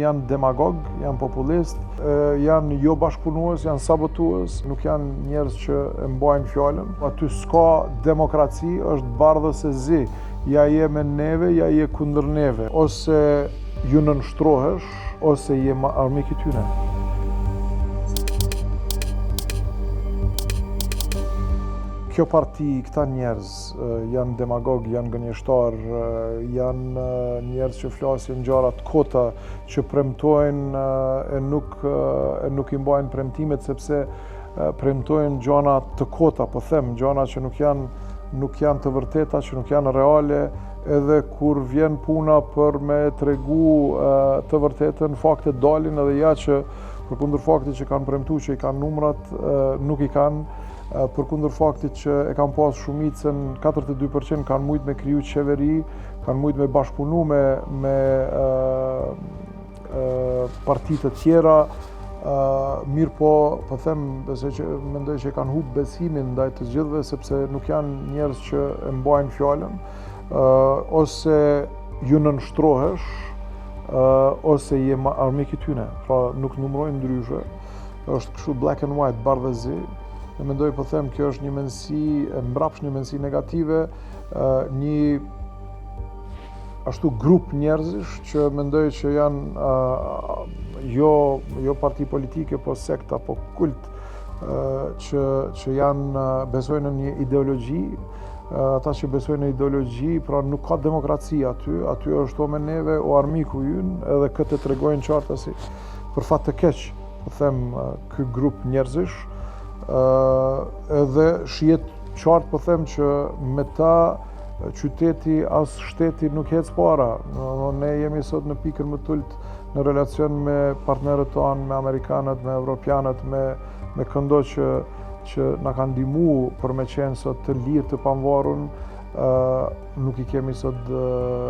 janë demagog, janë populist, janë jo bashkëpunues, janë sabotues, nuk janë njerëz që e mbajnë fjalën. Aty s'ka demokraci, është bardhës e zi. Ja je me neve, ja je kundër neve. Ose ju nënshtrohesh, ose je armik i tyne. Kjo parti, këta njerëz janë demagog, janë gënjeshtar, janë njerëz që flasin gjëra të kota, që premtojnë e nuk i mbajnë premtimet sepse premtojnë gjëra të kota, po them, gjëra që nuk janë të vërteta, që nuk janë reale, edhe kur vjen puna për me tregu të vërtetën, faktet dalin edhe ja që përkundër faktit që kanë premtuar që i kanë numrat, nuk i kanë. Përkundër faktit që e kanë pas shumicën, 42% kanë mujt me kriju qeveri, kanë mujt me bashkëpunu me partitë të tjera, mirë po them, besoj që mendoj që kanë humbur besimin ndaj të gjithëve, sepse nuk janë njerëz që e mbajnë fjalën, ose ju nënshtrohesh, ose je armik i tyne, pra nuk numrojnë ndryshe, është kështu black and white, bardhë e zi. Dhe mendoj po them kjo është një mendësi e mbrapsht, një mendësi negative, një ashtu grup njerëzish që mendoj që janë jo parti politike, po sekta, po kult, që janë besojnë në një ideologji. Ata që besojnë në ideologji, pra nuk ka demokraci aty është o me neve, o armiku ynë, edhe këtë të tregojnë qartë si për fat të keq, po them ky grup njerëzish. Edhe shihet qartë po them që me ta qyteti as shteti nuk hec para. Ne jemi sot në pikën më tult në relacion me partnerët tonë, me amerikanët, me evropianët, me këndo që na kanë ndihmu për me qenë sot të lirë, të pavarur, nuk i kemi sot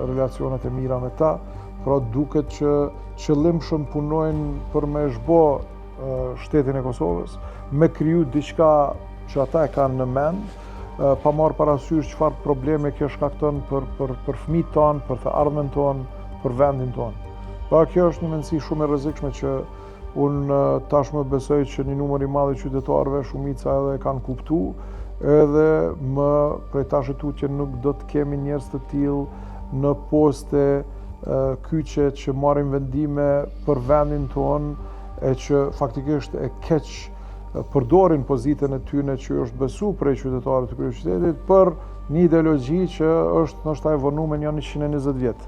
relacionet e mira me ta, pra duket që qëllimshëm punojnë për me zhbo shtetin e Kosovës, me kriju diçka që ata e kanë në mend, pa marrë parasysh çfarë probleme kjo shkakton për fëmijët tonë, për të ardhmen tonë, për vendin tonë. Pa kjo është një mendësi shumë e rrezikshme që unë tashmë besoj që një numër i madh i qytetarëve, shumica edhe e kanë kuptuar, edhe më prej tashit tutje nuk do të kemi njerëz të tillë në poste kyçe që marrin vendime për vendin tonë, e që faktikisht e keq përdorin pozitën e tyne që është besu prej qytetarëve të kryeqytetit për një ideologji që është ndoshta e vonuar me 120 vjet.